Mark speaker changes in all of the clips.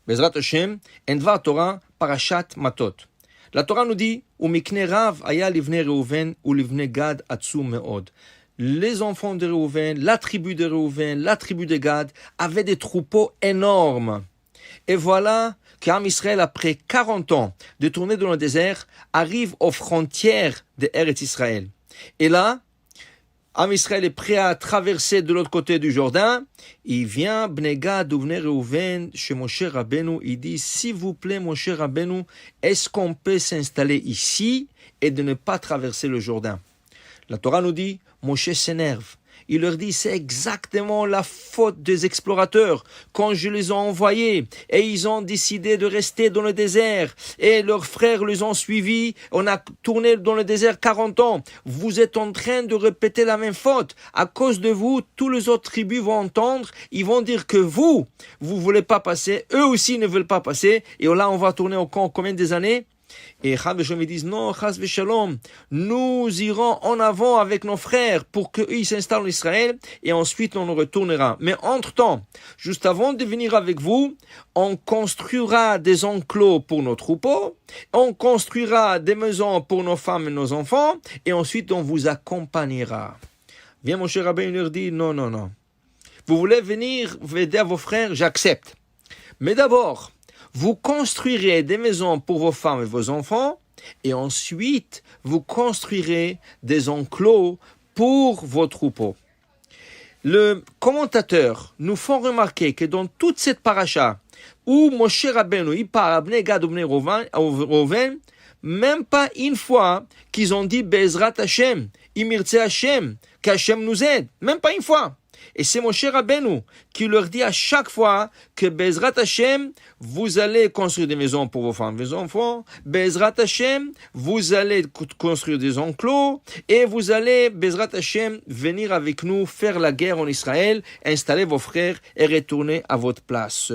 Speaker 1: Bezrat Hashem, Endva Torah, Parashat Matot. La Torah nous dit, Umikne Rav aya livne Reuven ou livne Gad atzum meod. Les enfants de Reuven, la tribu de Reuven, la tribu de Gad avaient des troupeaux énormes. Et voilà qu'Am Israël, après 40 ans de tournée dans le désert, arrive aux frontières de Eretz Israël. Et là, Am Israël est prêt à traverser de l'autre côté du Jourdain. Il vient, Bnei Gad ou Bnei Reuven, chez Moshe Rabbeinu. Il dit, s'il vous plaît, Moshe Rabbeinu, est-ce qu'on peut s'installer ici et de ne pas traverser le Jourdain? La Torah nous dit, Moshe s'énerve. Il leur dit, c'est exactement la faute des explorateurs. Quand je les ai envoyés et ils ont décidé de rester dans le désert et leurs frères les ont suivis, on a tourné dans le désert 40 ans. Vous êtes en train de répéter la même faute. À cause de vous, tous les autres tribus vont entendre, ils vont dire que vous voulez pas passer, eux aussi ne veulent pas passer. Et là, on va tourner au camp combien des années? Et Chaz Veshalom disent non, Chaz Veshalom, nous irons en avant avec nos frères pour qu'ils s'installent en Israël et ensuite on retournera. Mais entre-temps, juste avant de venir avec vous, on construira des enclos pour nos troupeaux, on construira des maisons pour nos femmes et nos enfants et ensuite on vous accompagnera. Viens mon cher rabbin, il leur dit non. Vous voulez venir aider à vos frères, j'accepte. Mais d'abord, vous construirez des maisons pour vos femmes et vos enfants, et ensuite, vous construirez des enclos pour vos troupeaux. Le commentateur nous font remarquer que dans toute cette paracha, où Moshe Rabbeinu, il parle à Bnei Gad ou Bnei Reuven, même pas une fois qu'ils ont dit Bezrat Hashem, Imirtze Hashem, qu'Hashem nous aide, même pas une fois. Et c'est Moshe Rabbeinu qui leur dit à chaque fois que Bezrat Hashem, vous allez construire des maisons pour vos femmes et vos enfants. Bezrat Hashem, vous allez construire des enclos. Et vous allez, Bezrat Hashem, venir avec nous faire la guerre en Israël, installer vos frères et retourner à votre place.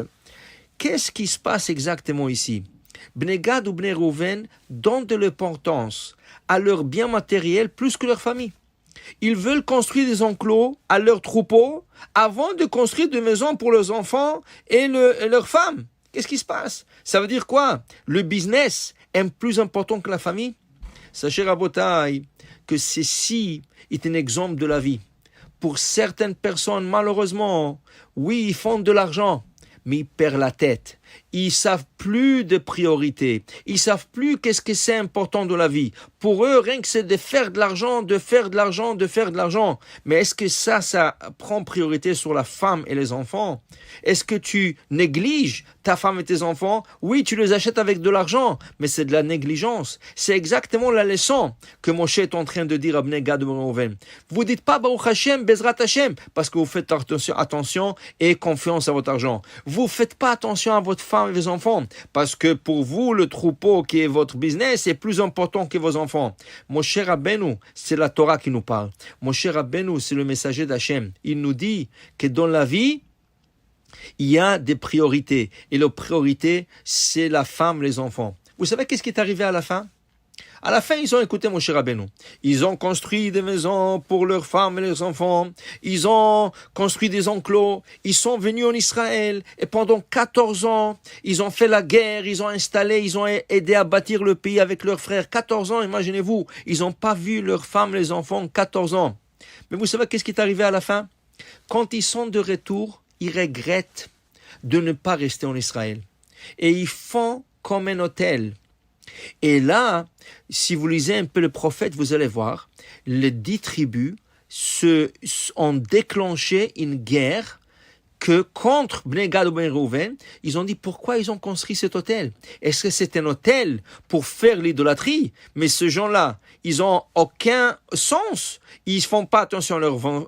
Speaker 1: Qu'est-ce qui se passe exactement ici? Bnei Gad ou Bnei Reuven donnent de l'importance à leurs biens matériels plus que leur famille. Ils veulent construire des enclos à leurs troupeaux avant de construire des maisons pour leurs enfants et leurs femmes. Qu'est-ce qui se passe? Ça veut dire quoi? Le business est plus important que la famille? Sachez, Rabotai, que ceci est un exemple de la vie. Pour certaines personnes, malheureusement, oui, ils font de l'argent, mais ils perdent la tête. Ils savent plus de priorité. Ils savent plus qu'est-ce que c'est important de la vie. Pour eux, rien que c'est de faire de l'argent. Mais est-ce que ça prend priorité sur la femme et les enfants? Est-ce que tu négliges ta femme et tes enfants? Oui, tu les achètes avec de l'argent, mais c'est de la négligence. C'est exactement la leçon que Moshe est en train de dire à Bnei Gad ou Reuven. Vous dites pas Baruch Hashem, Bezrat Hashem, parce que vous faites attention et confiance à votre argent. Vous faites pas attention à votre femme et vos enfants, parce que pour vous, le troupeau qui est votre business est plus important que vos enfants. Moshe Rabbeinu, c'est la Torah qui nous parle. Moshe Rabbeinu, c'est le messager d'Hachem. Il nous dit que dans la vie, il y a des priorités. Et la priorité, c'est la femme, les enfants. Vous savez qu'est-ce qui est arrivé à la fin? À la fin, ils ont écouté Moshe Rabbeinu. Ils ont construit des maisons pour leurs femmes et leurs enfants. Ils ont construit des enclos. Ils sont venus en Israël. Et pendant 14 ans, ils ont fait la guerre. Ils ont installé, ils ont aidé à bâtir le pays avec leurs frères. 14 ans, imaginez-vous. Ils n'ont pas vu leurs femmes et les enfants 14 ans. Mais vous savez qu'est-ce qui est arrivé à la fin? Quand ils sont de retour, ils regrettent de ne pas rester en Israël. Et ils font comme un hôtel. Et là, si vous lisez un peu le prophète, vous allez voir, les 10 tribus ont déclenché une guerre que contre Bnei Gad ou Bnei Reuven, ils ont dit pourquoi ils ont construit cet hôtel? Est-ce que c'est un hôtel pour faire l'idolâtrie? Mais ces gens-là, ils ont aucun sens. Ils font pas attention à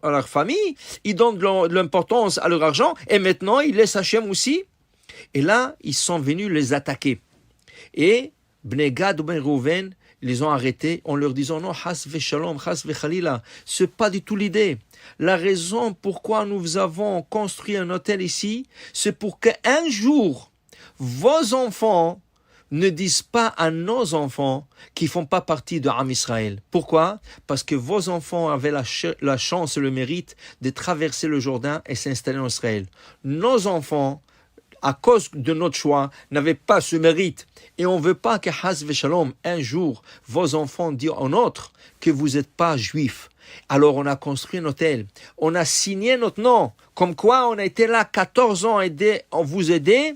Speaker 1: leur famille, ils donnent de l'importance à leur argent, et maintenant ils laissent Hachem aussi. Et là, ils sont venus les attaquer. Et Bnei Gad ou Bnei Reuven les ont arrêtés en leur disant non, Chas Veshalom, Chas Vechalila, c'est pas du tout l'idée. La raison pourquoi nous avons construit un hôtel ici, c'est pour qu'un jour, vos enfants ne disent pas à nos enfants qui font pas partie de Am Israël. Pourquoi? Parce que vos enfants avaient la chance et le mérite de traverser le Jourdain et s'installer en Israël. Nos enfants, à cause de notre choix, n'avaient pas ce mérite. Et on ne veut pas que Haz Veshalom, un jour, vos enfants disent en autre que vous n'êtes pas juif. Alors on a construit un hôtel, on a signé notre nom, comme quoi on a été là 14 ans on vous aider.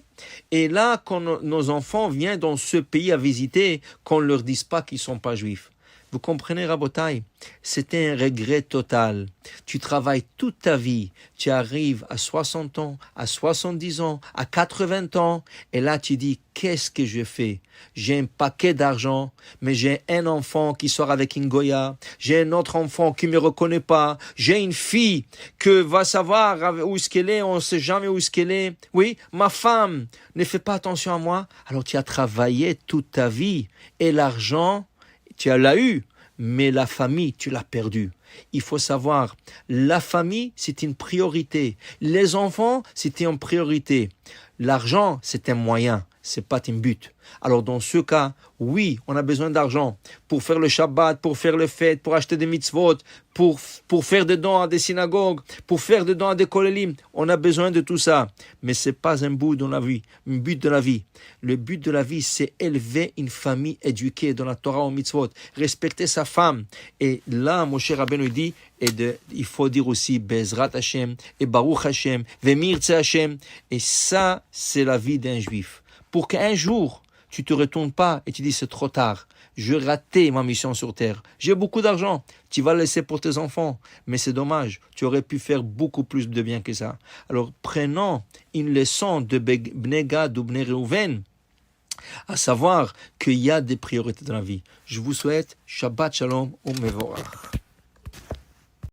Speaker 1: Et là, quand nos enfants viennent dans ce pays à visiter, qu'on ne leur dise pas qu'ils ne sont pas juifs. Vous comprenez, Rabotai? C'était un regret total. Tu travailles toute ta vie, tu arrives à 60 ans, à 70 ans, à 80 ans, et là tu dis, qu'est-ce que je fais? J'ai un paquet d'argent, mais j'ai un enfant qui sort avec une Goya, j'ai un autre enfant qui ne me reconnaît pas, j'ai une fille que va savoir où est-ce qu'elle est, on ne sait jamais où est-ce qu'elle est. Oui, ma femme ne fait pas attention à moi. Alors tu as travaillé toute ta vie, et l'argent, tu l'as eu, mais la famille, tu l'as perdue. Il faut savoir, la famille, c'est une priorité. Les enfants, c'était une priorité. L'argent, c'est un moyen, c'est pas un but. Alors dans ce cas, oui, on a besoin d'argent pour faire le Shabbat, pour faire le fête, pour acheter des mitzvot, pour faire des dons à des synagogues, pour faire des dons à des kolélim. On a besoin de tout ça. Mais c'est pas un but de la vie. Un but de la vie. Le but de la vie, c'est élever une famille éduquée dans la Torah au mitzvot, respecter sa femme. Et là, Moshe Rabbeinu dit, il faut dire aussi Bezrat Hashem et Baruch Hashem, Vemirtze Hashem. Et ça, c'est la vie d'un juif. Pour qu'un jour, tu ne te retournes pas et tu dis c'est trop tard. Je ratais ma mission sur terre. J'ai beaucoup d'argent. Tu vas le laisser pour tes enfants. Mais c'est dommage. Tu aurais pu faire beaucoup plus de bien que ça. Alors prenons une leçon de Bnei Gad ou Bnei Reuven, à savoir qu'il y a des priorités dans la vie. Je vous souhaite Shabbat Shalom ou Mevorach.